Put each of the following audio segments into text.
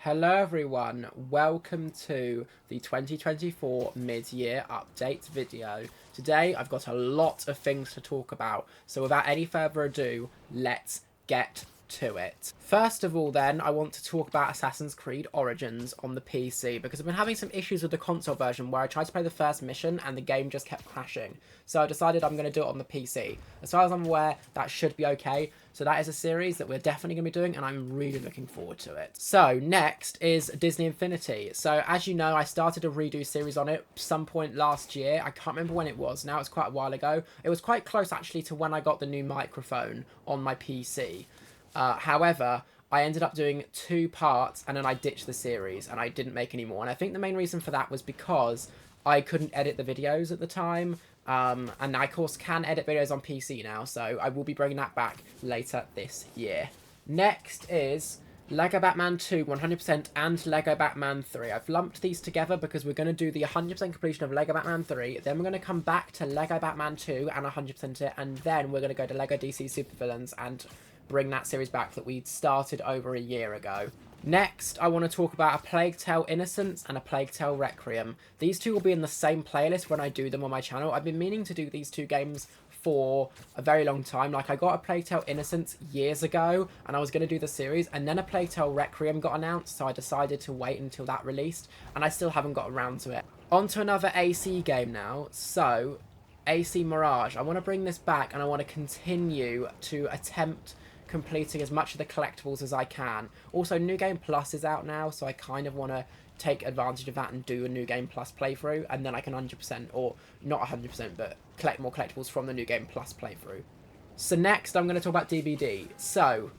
Hello everyone, welcome to the 2024 mid-year update video. Today I've got a lot of things to talk about, so without any further ado, let's get to it. First of all then, I want to talk about Assassin's Creed Origins on the PC, because I've been having some issues with the console version where I tried to play the first mission and the game just kept crashing. So I decided I'm going to do it on the PC. As far as I'm aware, that should be okay. So that is a series that we're definitely going to be doing, and I'm really looking forward to it. So next is Disney Infinity. So as you know, I started a redo series on it some point last year. I can't remember when it was. Now it's quite a while ago. It was quite close actually to when I got the new microphone on my PC. However, I ended up doing 2 parts and then I ditched the series and I didn't make any more. And I think the main reason for that was because I couldn't edit the videos at the time. And I, of course, can edit videos on PC now, so I will be bringing that back later this year. Next is Lego Batman 2 100% and Lego Batman 3. I've lumped these together because we're going to do the 100% completion of Lego Batman 3, then we're going to come back to Lego Batman 2 and 100% it, and then we're going to go to Lego DC Supervillains and bring that series back that we started over a year ago. Next, I want to talk about A Plague Tale Innocence and A Plague Tale Requiem. These two will be in the same playlist when I do them on my channel. I've been meaning to do these 2 games for a very long time. Like, I got A Plague Tale Innocence years ago, and I was going to do the series, and then A Plague Tale Requiem got announced, so I decided to wait until that released, and I still haven't got around to it. On to another AC game now. So, AC Mirage. I want to bring this back, and I want to continue to attempt completing as much of the collectibles as I can. Also, New Game Plus is out now, so I kind of want to take advantage of that and do a New Game Plus playthrough, and then I can 100%, or not 100%, but collect more collectibles from the New Game Plus playthrough. So next, I'm going to talk about DBD. So,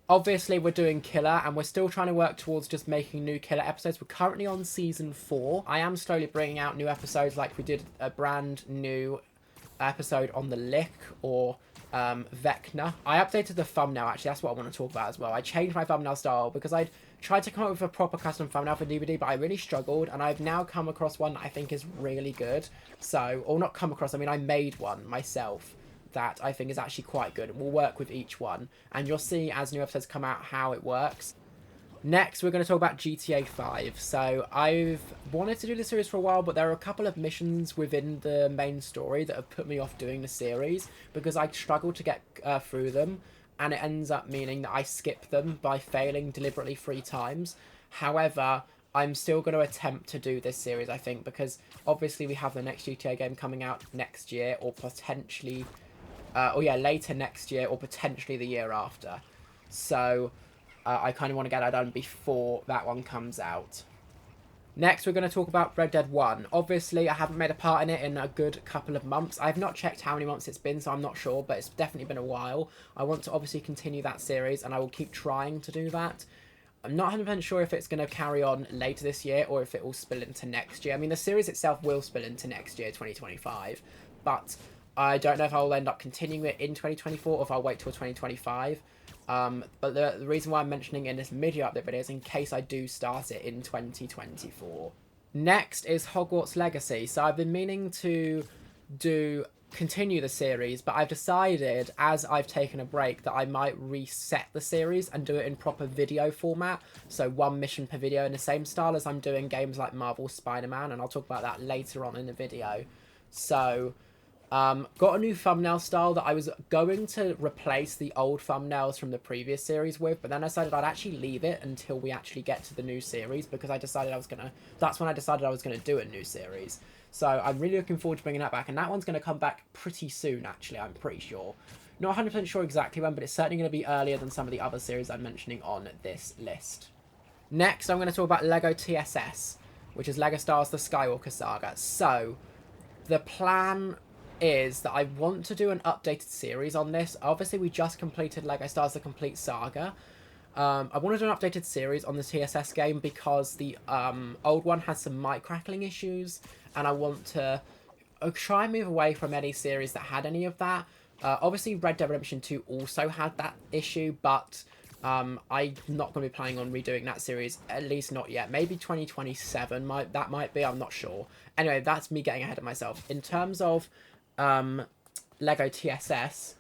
obviously, we're doing Killer, and we're still trying to work towards just making new Killer episodes. We're currently on Season 4. I am slowly bringing out new episodes, like we did a brand new episode on the Lick, or Vecna. I updated the thumbnail, actually, that's what I want to talk about as well. I changed my thumbnail style because I'd tried to come up with a proper custom thumbnail for DVD, but I really struggled, and I've now come across one that I think is really good. So, or not come across, I mean, I made one myself that I think is actually quite good, and we'll work with each one, and you'll see as new episodes come out how it works. Next, we're going to talk about GTA 5. So, I've wanted to do this series for a while, but there are a couple of missions within the main story that have put me off doing the series, because I struggle to get through them, and it ends up meaning that I skip them by failing deliberately 3 times. However, I'm still going to attempt to do this series, I think, because obviously we have the next GTA game coming out next year, or potentially, later next year, or potentially the year after. So I kind of want to get that done before that one comes out. Next, we're going to talk about Red Dead 1. Obviously, I haven't made a part in it in a good couple of months. I've not checked how many months it's been, so I'm not sure, but it's definitely been a while. I want to obviously continue that series, and I will keep trying to do that. I'm not 100% sure if it's going to carry on later this year, or if it will spill into next year. I mean, the series itself will spill into next year, 2025, but I don't know if I'll end up continuing it in 2024, or if I'll wait till 2025. But the reason why I'm mentioning in this mid-year update video is in case I do start it in 2024. Next is Hogwarts Legacy. So I've been meaning to continue the series, but I've decided, as I've taken a break, that I might reset the series and do it in proper video format. So 1 mission per video in the same style as I'm doing games like Marvel Spider-Man, and I'll talk about that later on in the video. So got a new thumbnail style that I was going to replace the old thumbnails from the previous series with, but then I decided I'd actually leave it until we actually get to the new series, because I decided that's when I decided I was going to do a new series. So I'm really looking forward to bringing that back, and that one's going to come back pretty soon, actually, I'm pretty sure. Not 100% sure exactly when, but it's certainly going to be earlier than some of the other series I'm mentioning on this list. Next, I'm going to talk about LEGO TSS, which is LEGO Star Wars The Skywalker Saga. So, the plan is that I want to do an updated series on this. Obviously, we just completed LEGO Star Wars The Complete Saga. I want to do an updated series on the TSS game because the old one has some mic crackling issues, and I want to try and move away from any series that had any of that. Obviously, Red Dead Redemption 2 also had that issue, but I'm not going to be planning on redoing that series, at least not yet. Maybe 2027 that might be, I'm not sure. Anyway, that's me getting ahead of myself. In terms of LEGO TSS,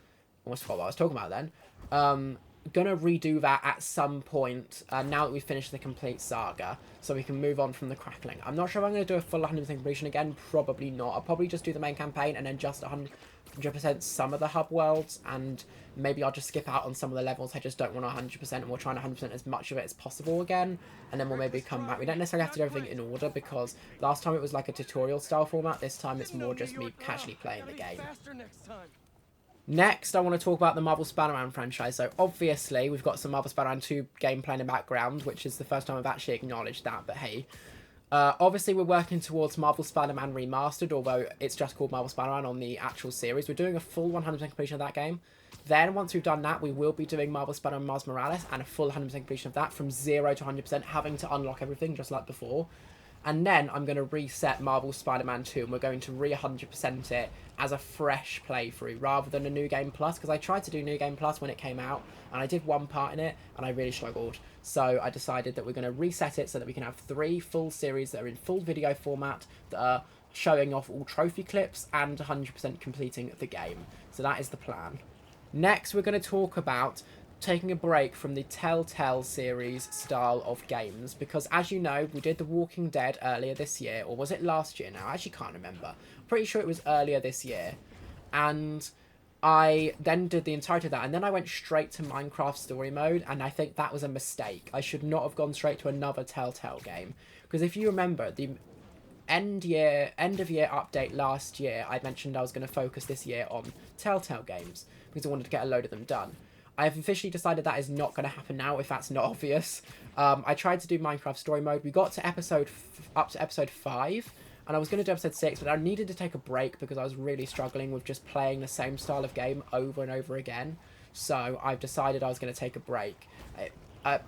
almost forgot what I was talking about then. gonna redo that at some point now that we've finished the complete saga, so we can move on from the crackling. I'm not sure if I'm gonna do a full 100% completion again. Probably not. I'll probably just do the main campaign and then just 100% some of the hub worlds, and maybe I'll just skip out on some of the levels I just don't want 100%, and we'll try and 100% as much of it as possible again, and then we'll maybe come back. We don't necessarily have to do everything in order, because last time it was like a tutorial style format. This time it's more just me casually playing the game. Next, I want to talk about the Marvel Spider-Man franchise. So, obviously, we've got some Marvel Spider-Man 2 gameplay in the background, which is the first time I've actually acknowledged that, but hey. Obviously, we're working towards Marvel Spider-Man Remastered, although it's just called Marvel Spider-Man on the actual series. We're doing a full 100% completion of that game. Then, once we've done that, we will be doing Marvel Spider-Man Miles Morales and a full 100% completion of that from 0 to 100%, having to unlock everything just like before. And then I'm going to reset Marvel Spider-Man 2, and we're going to re-100% it as a fresh playthrough rather than a New Game Plus, because I tried to do New Game Plus when it came out, and I did one part in it, and I really struggled. So I decided that we're going to reset it so that we can have 3 full series that are in full video format that are showing off all trophy clips and 100% completing the game. So that is the plan. Next, we're going to talk about taking a break from the Telltale series style of games, because as you know, we did The Walking Dead earlier this year, or was it last year now? I actually can't remember. I'm pretty sure it was earlier this year, and I then did the entirety of that, and then I went straight to Minecraft story mode, and I think that was a mistake. I should not have gone straight to another Telltale game, because if you remember, the end of year update last year, I mentioned I was going to focus this year on Telltale Games, because I wanted to get a load of them done. I have officially decided that is not going to happen now, if that's not obvious. I tried to do Minecraft story mode. We got to up to episode 5, and I was going to do episode 6, but I needed to take a break because I was really struggling with just playing the same style of game over and over again. So I've decided I was going to take a break.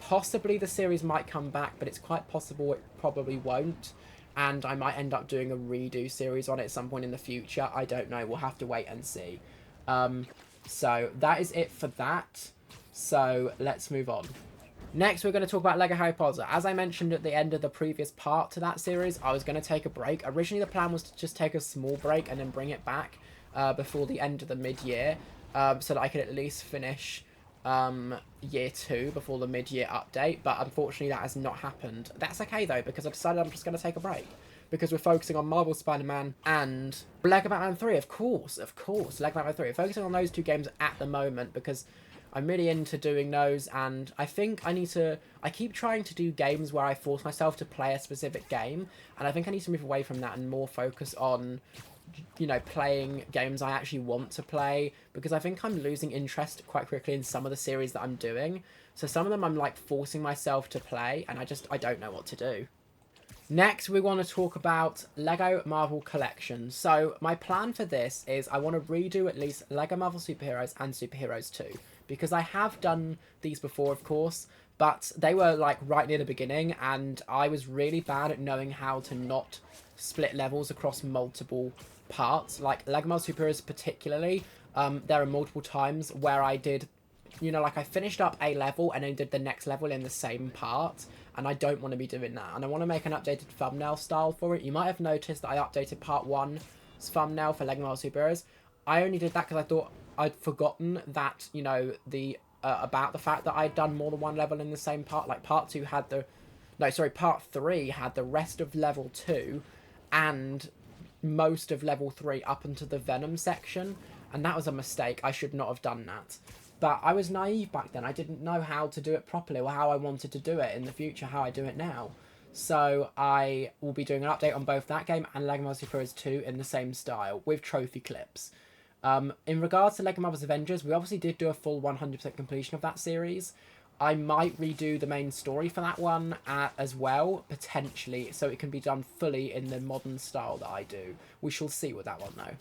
Possibly the series might come back, but it's quite possible it probably won't. And I might end up doing a redo series on it at some point in the future. I don't know. We'll have to wait and see. So that is it for that. So let's move on. Next, we're going to talk about Lego Harry Potter. As I mentioned at the end of the previous part to that series, I was going to take a break. Originally, the plan was to just take a small break and then bring it back before the end of the mid-year, so that I could at least finish year 2 before the mid-year update. But unfortunately, that has not happened. That's okay, though, because I decided I'm just going to take a break, because we're focusing on Marvel Spider-Man and Lego Batman 3, of course, Lego Batman 3. We're focusing on those 2 games at the moment, because I'm really into doing those, and I think I keep trying to do games where I force myself to play a specific game, and I think I need to move away from that and more focus on, you know, playing games I actually want to play, because I think I'm losing interest quite quickly in some of the series that I'm doing. So some of them I'm, like, forcing myself to play, and I don't know what to do. Next, we want to talk about Lego Marvel Collection. So my plan for this is I want to redo at least Lego Marvel Superheroes and Superheroes 2. Because I have done these before, of course, but they were like right near the beginning, and I was really bad at knowing how to not split levels across multiple parts. Like Lego Marvel Superheroes particularly, there are multiple times where I did, you know, like I finished up a level and then did the next level in the same part, and I don't want to be doing that. And I want to make an updated thumbnail style for it. You might have noticed that I updated part 1's thumbnail for Lego Marvel Superheroes. I only did that because I thought I'd forgotten that, you know, about the fact that I'd done more than one level in the same part. Like part 3 had the rest of level 2 and most of level 3 up into the Venom section, and that was a mistake. I should not have done that. But I was naive back then. I didn't know how to do it properly or how I wanted to do it in the future, how I do it now. So I will be doing an update on both that game and Lego Marvel Superheroes 2 in the same style with trophy clips. In regards to Lego Marvel's Avengers, we obviously did do a full 100% completion of that series. I might redo the main story for that one as well, potentially, so it can be done fully in the modern style that I do. We shall see with that one, though.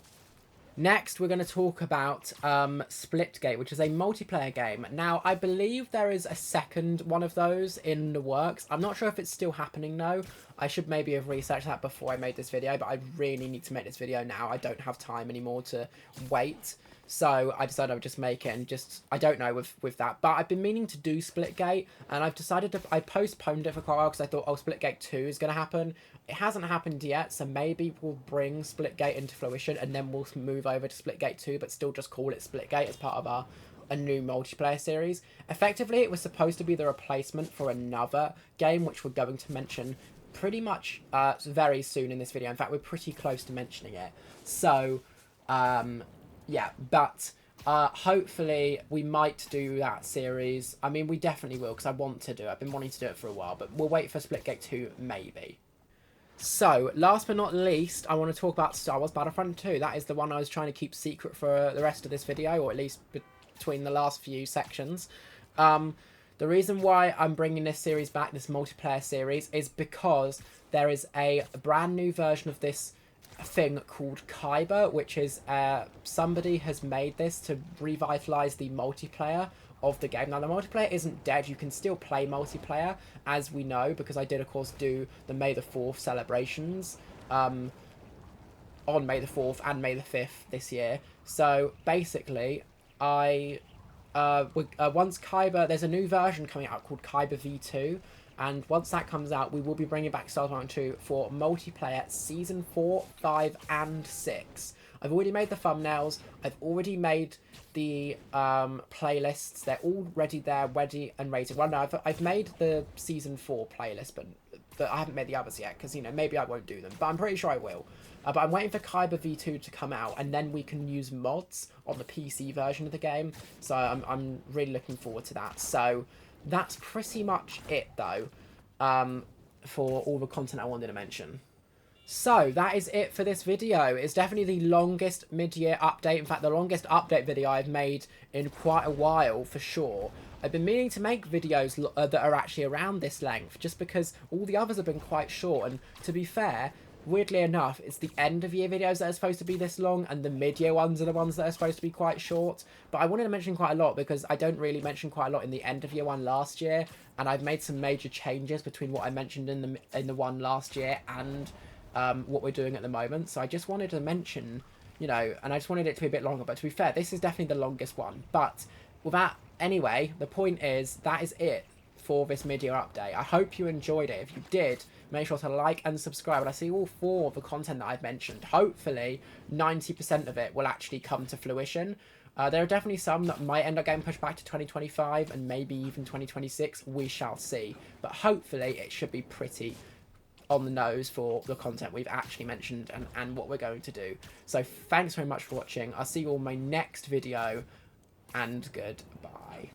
Next, we're going to talk about Splitgate, which is a multiplayer game. Now, I believe there is a second one of those in the works. I'm not sure if it's still happening, though. I should maybe have researched that before I made this video, but I really need to make this video now. I don't have time anymore to wait. So I decided I would just make it, and I don't know with that. But I've been meaning to do Splitgate, and I've decided I postponed it for quite a while because I thought, oh, Splitgate 2 is going to happen. It hasn't happened yet, so maybe we'll bring Splitgate into fruition, and then we'll move over to Splitgate 2, but still just call it Splitgate as part of our a new multiplayer series. Effectively, it was supposed to be the replacement for another game, which we're going to mention pretty much very soon in this video. In fact, we're pretty close to mentioning it. So, yeah, but hopefully we might do that series. I mean, we definitely will, because I want to do it. I've been wanting to do it for a while, but we'll wait for Splitgate 2, maybe. So, last but not least, I want to talk about Star Wars Battlefront 2. That is the one I was trying to keep secret for the rest of this video, or at least between the last few sections. The reason why I'm bringing this series back, this multiplayer series, is because there is a brand new version of this thing called Kyber, which is somebody has made this to revitalize the multiplayer of the game. Now, the multiplayer isn't dead. You can still play multiplayer, as we know, because I did, of course, do the May the 4th celebrations on May the 4th and May the 5th this year. So, basically, once Kyber, there's a new version coming out called Kyber V2, and once that comes out, we will be bringing back Star Wars 2 for multiplayer Season 4, 5, and 6. I've already made the thumbnails. I've already made the playlists. They're already there, ready and rated. Well, no, I've made the Season 4 playlist, but I haven't made the others yet, because, you know, maybe I won't do them, but I'm pretty sure I will. But I'm waiting for Kyber V2 to come out, and then we can use mods on the PC version of the game. So I'm really looking forward to that. So that's pretty much it, though, for all the content I wanted to mention. So, that is it for this video. It's definitely the longest mid-year update. In fact, the longest update video I've made in quite a while, for sure. I've been meaning to make videos that are actually around this length, just because all the others have been quite short. And to be fair, weirdly enough, it's the end-of-year videos that are supposed to be this long, and the mid-year ones are the ones that are supposed to be quite short. But I wanted to mention quite a lot, because I don't really mention quite a lot in the end-of-year one last year, and I've made some major changes between what I mentioned in the one last year and what we're doing at the moment. So I just wanted to mention, you know, and I just wanted it to be a bit longer. But to be fair, this is definitely the longest one. But without, anyway, the point is, that is it for this mid-year update. I hope you enjoyed it. If you did, make sure to like and subscribe. And I see all 4 of the content that I've mentioned. Hopefully, 90% of it will actually come to fruition. There are definitely some that might end up getting pushed back to 2025 and maybe even 2026. We shall see. But hopefully, it should be pretty on the nose for the content we've actually mentioned and what we're going to do. So thanks very much for watching. I'll see you all in my next video, and goodbye.